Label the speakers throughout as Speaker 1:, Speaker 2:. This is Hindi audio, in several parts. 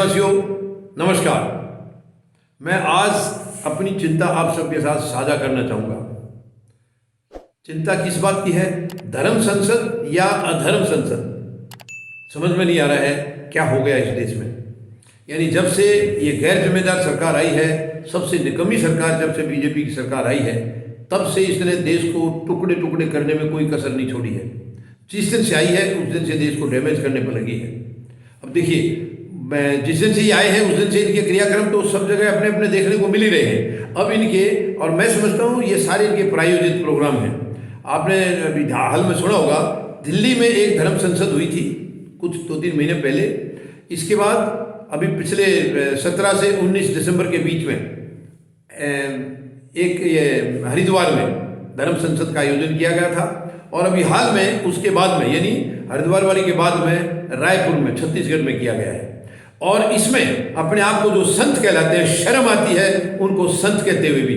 Speaker 1: देशवासियों, नमस्कार। मैं आज अपनी चिंता आप सबके साथ साझा करना चाहूँगा। चिंता किस बात की है? धर्म संसद या अधर्म संसद, समझ में नहीं आ रहा है क्या हो गया इस देश में। यानी जब से ये गैर जिम्मेदार सरकार आई है, सबसे निकम्मी सरकार जब से बीजेपी की सरकार आई है, तब से इसने देश को टुकड़े टुकड़े करने में कोई कसर नहीं छोड़ी है। जिस दिन से आई है उस दिन से देश को डैमेज करने पर लगी है। अब देखिए, जिस दिन से ये आए हैं उस दिन से इनके क्रियाक्रम तो सब जगह अपने अपने देखने को मिल ही रहे हैं। अब इनके, और मैं समझता हूँ ये सारे इनके प्रायोजित प्रोग्राम हैं। आपने अभी हाल में सुना होगा, दिल्ली में एक धर्म संसद हुई थी कुछ 2-3 महीने पहले। इसके बाद अभी पिछले 17 से 19 दिसंबर के बीच में एक ये हरिद्वार में धर्म संसद का आयोजन किया गया था। और अभी हाल में उसके बाद में, यानी हरिद्वार वाली के बाद में रायपुर में छत्तीसगढ़ में किया गया है। और इसमें अपने आप को जो संत कहलाते हैं, शर्म आती है उनको संत कहते हुए भी।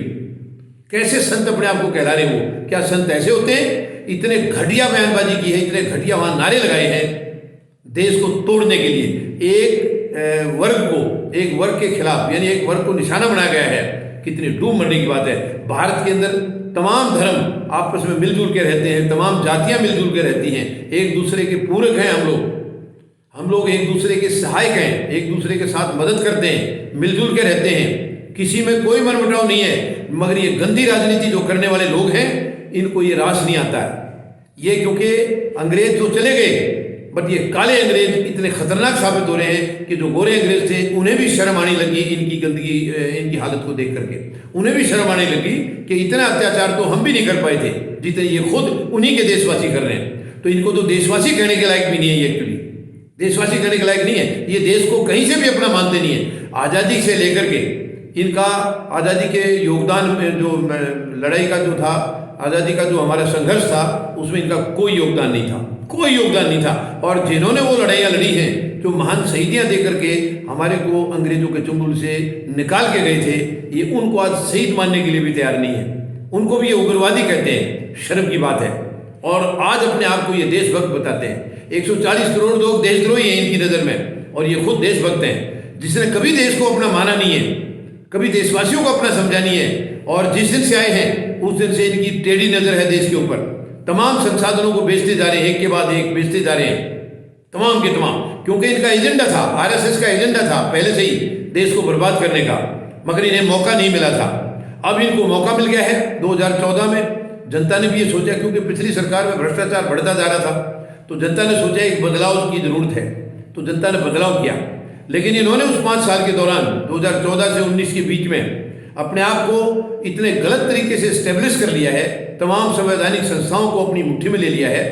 Speaker 1: कैसे संत अपने आप को कहला रहे हो? क्या संत ऐसे होते हैं? इतने घटिया बयानबाजी की है, इतने घटिया वहां नारे लगाए हैं देश को तोड़ने के लिए। एक वर्ग के खिलाफ, यानी एक वर्ग को निशाना बनाया गया है। कितनी डूब मरने की बात है। भारत के अंदर तमाम धर्म आपस में मिलजुल के रहते हैं, तमाम जातियां मिलजुल के रहती हैं, एक दूसरे के पूरक हैं। हम लोग एक दूसरे के सहायक हैं, एक दूसरे के साथ मदद करते हैं, मिलजुल के रहते हैं, किसी में कोई मनमुटाव नहीं है। मगर ये गंदी राजनीति जो करने वाले लोग हैं, इनको ये रास नहीं आता है। ये क्योंकि अंग्रेज तो चले गए, बट ये काले अंग्रेज इतने खतरनाक साबित हो रहे हैं कि जो गोरे अंग्रेज थे उन्हें भी शर्म आने लगी इनकी गंदगी, इनकी हालत को देख करके। उन्हें भी शर्म आने लगी कि इतना अत्याचार तो हम भी नहीं कर पाए थे जितने ये खुद उन्हीं के देशवासी कर रहे हैं। तो इनको तो देशवासी कहने के लायक भी नहीं है ये, एक्चुअली देशवासी कहने के लायक नहीं है। ये देश को कहीं से भी अपना मानते नहीं है। आज़ादी से लेकर के इनका, आज़ादी के योगदान में जो लड़ाई का जो था, आज़ादी का जो हमारा संघर्ष था, उसमें इनका कोई योगदान नहीं था, कोई योगदान नहीं था। और जिन्होंने वो लड़ाइयाँ लड़ी हैं, जो महान शहीदियाँ दे करके हमारे को अंग्रेजों के चुंगल से निकाल के गए थे, ये उनको आज शहीद मानने के लिए भी तैयार नहीं है। उनको भी ये उग्रवादी कहते हैं। शर्म की बात है। और आज अपने आप को ये देशभक्त बताते हैं। 140 करोड़ लोग देशद्रोही हैं इनकी नज़र में, और ये खुद देशभक्त हैं। जिसने कभी देश को अपना माना नहीं है, कभी देशवासियों को अपना समझा नहीं है, और जिस दिन से आए हैं उस दिन से इनकी टेढ़ी नज़र है देश के ऊपर। तमाम संसाधनों को बेचते जा रहे हैं, एक के बाद एक बेचते जा रहे हैं, तमाम के तमाम। क्योंकि इनका एजेंडा था, आरएसएस का एजेंडा था पहले से ही देश को बर्बाद करने का, मगर इन्हें मौका नहीं मिला था। अब इनको मौका मिल गया है। 2014 में जनता ने भी ये सोचा, क्योंकि पिछली सरकार में भ्रष्टाचार बढ़ता जा रहा था, तो जनता ने सोचा एक बदलाव की जरूरत है, तो जनता ने बदलाव किया। लेकिन इन्होंने उस 5 साल के दौरान 2014 से 19 के बीच में अपने आप को इतने गलत तरीके से स्टेब्लिश कर लिया है, तमाम संवैधानिक संस्थाओं को अपनी मुट्ठी में ले लिया है,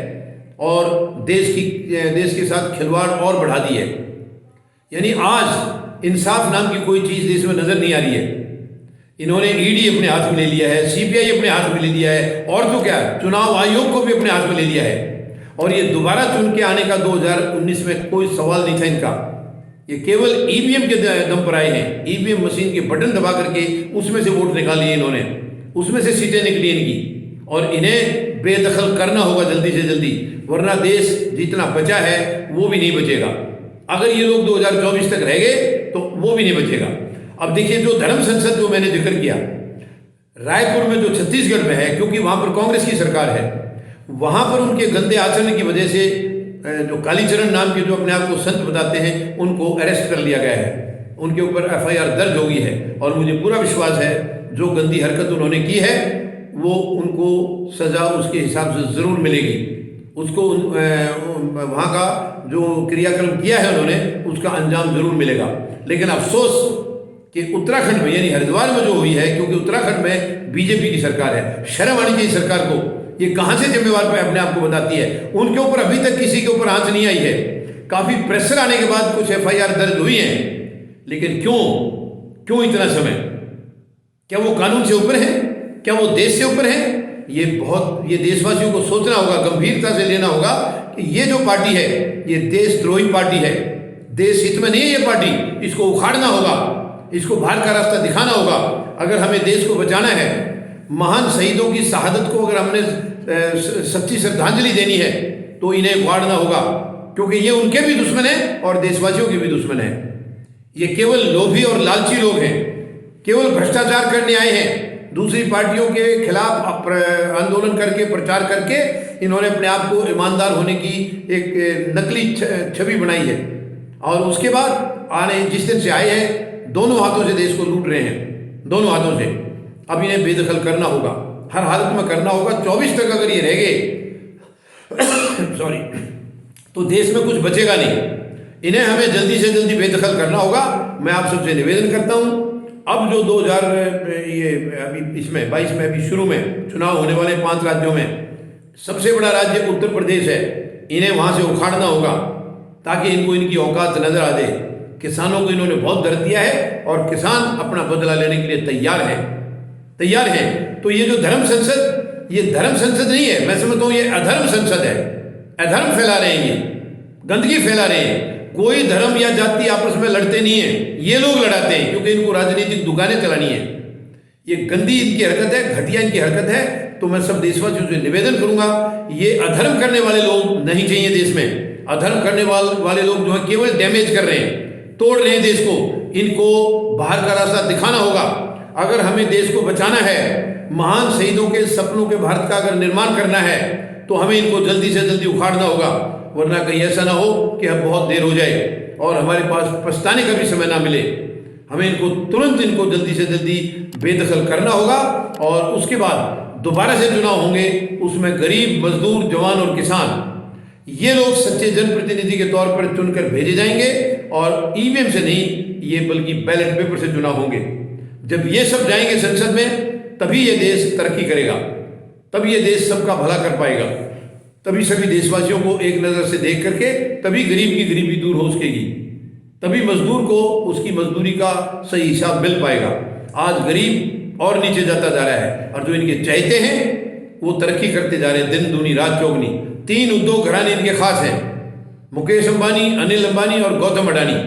Speaker 1: और देश के साथ खिलवाड़ और बढ़ा दी है। यानी आज इंसाफ नाम की कोई चीज़ देश में नज़र नहीं आ रही है। इन्होंने ईडी अपने हाथ में ले लिया है, सीबीआई अपने हाथ में ले लिया है, और तो क्या, चुनाव आयोग को भी अपने हाथ में ले लिया है। और ये दोबारा चुन के आने का 2019 में कोई सवाल नहीं था इनका। ये केवल ईवीएम के दम पर आए हैं। ईवीएम मशीन के बटन दबा करके उसमें से वोट निकाल लिए इन्होंने, उसमें से सीटें निकली इनकी। और इन्हें बेदखल करना होगा जल्दी से जल्दी, वरना देश जितना बचा है वो भी नहीं बचेगा। अगर ये लोग 2024 तक रह गए तो वो भी नहीं बचेगा। अब देखिए, जो धर्म संसद जो मैंने जिक्र किया, रायपुर में जो छत्तीसगढ़ में है, क्योंकि वहाँ पर कांग्रेस की सरकार है, वहाँ पर उनके गंदे आचरण की वजह से जो कालीचरण नाम के जो अपने आप को संत बताते हैं, उनको अरेस्ट कर लिया गया है। उनके ऊपर एफआईआर दर्ज हो गई है, और मुझे पूरा विश्वास है जो गंदी हरकत उन्होंने की है वो उनको सज़ा उसके हिसाब से ज़रूर मिलेगी। उसको वहाँ का जो क्रियाक्रम किया है उन्होंने, उसका अंजाम ज़रूर मिलेगा। लेकिन अफसोस कि उत्तराखंड में, यानी हरिद्वार में जो हुई है, क्योंकि उत्तराखंड में बीजेपी की सरकार है, शर्म आनी चाहिए सरकार को। ये कहाँ से जिम्मेवार पे अपने आप को बताती है? उनके ऊपर अभी तक किसी के ऊपर आंच नहीं आई है। काफ़ी प्रेशर आने के बाद कुछ एफआईआर दर्ज हुई हैं, लेकिन क्यों इतना समय? क्या वो कानून से ऊपर है? क्या वो देश से ऊपर है? ये देशवासियों को सोचना होगा, गंभीरता से लेना होगा कि ये जो पार्टी है, ये देशद्रोही पार्टी है। देश हित में नहीं है ये पार्टी। इसको उखाड़ना होगा, इसको बाहर का रास्ता दिखाना होगा। अगर हमें देश को बचाना है, महान शहीदों की शहादत को अगर हमने सच्ची श्रद्धांजलि देनी है, तो इन्हें उखाड़ना होगा, क्योंकि ये उनके भी दुश्मन है और देशवासियों के भी दुश्मन है। ये केवल लोभी और लालची लोग हैं, केवल भ्रष्टाचार करने आए हैं। दूसरी पार्टियों के खिलाफ आंदोलन करके, प्रचार करके इन्होंने अपने आप को ईमानदार होने की एक नकली छवि बनाई है। और उसके बाद आने जिस दिन से आए हैं, दोनों हाथों से देश को लूट रहे हैं, दोनों हाथों से। अब इन्हें बेदखल करना होगा, हर हालत में करना होगा। 24 तक अगर ये रह गए सॉरी, तो देश में कुछ बचेगा नहीं। इन्हें हमें जल्दी से जल्दी बेदखल करना होगा। मैं आप सबसे निवेदन करता हूँ, अब जो 2000 ये अभी इसमें 22 में अभी शुरू में चुनाव होने वाले 5 राज्यों में सबसे बड़ा राज्य उत्तर प्रदेश है। इन्हें वहाँ से उखाड़ना होगा ताकि इनको इनकी औकात नजर आ जाए। किसानों को इन्होंने बहुत दर्द दिया है और किसान अपना बदला लेने के लिए तैयार हैं। तो ये जो धर्म संसद, ये धर्म संसद नहीं है, मैं समझता हूँ ये अधर्म संसद है। अधर्म फैला रहे हैं, ये गंदगी फैला रहे हैं। कोई धर्म या जाति आपस में लड़ते नहीं है, ये लोग लड़ाते हैं क्योंकि इनको राजनीतिक दुकानें चलानी है। ये गंदी इनकी हरकत है, घटिया इनकी हरकत है। तो मैं सब देशवासियों से निवेदन करूंगा, ये अधर्म करने वाले लोग नहीं चाहिए देश में। अधर्म करने वाले लोग जो है केवल डैमेज कर रहे हैं, तोड़ रहे हैं देश को। इनको बाहर का रास्ता दिखाना होगा। अगर हमें देश को बचाना है, महान शहीदों के सपनों के भारत का अगर निर्माण करना है, तो हमें इनको जल्दी से जल्दी उखाड़ना होगा। वरना कहीं ऐसा ना हो कि अब बहुत देर हो जाए और हमारे पास पछताने का भी समय ना मिले। हमें इनको तुरंत, इनको जल्दी से जल्दी बेदखल करना होगा। और उसके बाद दोबारा से चुनाव होंगे, उसमें गरीब, मजदूर, जवान और किसान, ये लोग सच्चे जनप्रतिनिधि के तौर पर चुनकर भेजे जाएंगे। और ईवीएम से नहीं, ये बल्कि बैलेट पेपर से चुनाव होंगे। जब ये सब जाएंगे संसद में, तभी ये देश तरक्की करेगा, तभी ये देश सबका भला कर पाएगा, तभी सभी देशवासियों को एक नज़र से देख करके, तभी गरीब की गरीबी दूर हो सकेगी, तभी मजदूर को उसकी मजदूरी का सही हिसाब मिल पाएगा। आज गरीब और नीचे जाता जा रहा है और जो इनके चाहते हैं वो तरक्की करते जा रहे हैं, दिन दूनी रात चौगनी। 3 उद्योग घराने इनके खास हैं, मुकेश अंबानी, अनिल अंबानी और गौतम अडानी।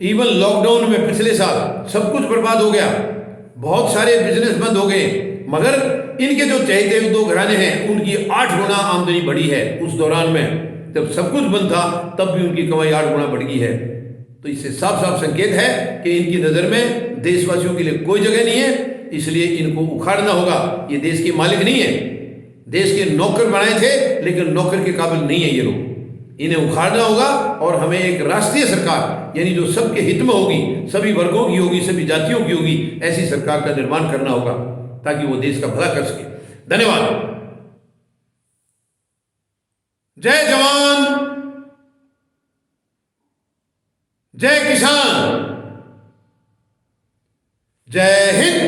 Speaker 1: इवन लॉकडाउन में पिछले साल सब कुछ बर्बाद हो गया, बहुत सारे बिजनेस बंद हो गए, मगर इनके जो चहेते उद्योग घराने हैं उनकी 8 गुना आमदनी बढ़ी है। उस दौरान में जब सब कुछ बंद था, तब भी उनकी कमाई 8 गुना बढ़ गई है। तो इससे साफ साफ संकेत है कि इनकी नज़र में देशवासियों के लिए कोई जगह नहीं है, इसलिए इनको उखाड़ना होगा। ये देश के मालिक नहीं है, देश के नौकर बनाए थे, लेकिन नौकर के काबिल नहीं है ये लोग। इन्हें उखाड़ना होगा और हमें एक राष्ट्रीय सरकार, यानी जो सबके हित में होगी, सभी वर्गों की होगी, सभी जातियों की होगी, ऐसी सरकार का निर्माण करना होगा ताकि वो देश का भला कर सके। धन्यवाद। जय जवान, जय किसान, जय हिंद।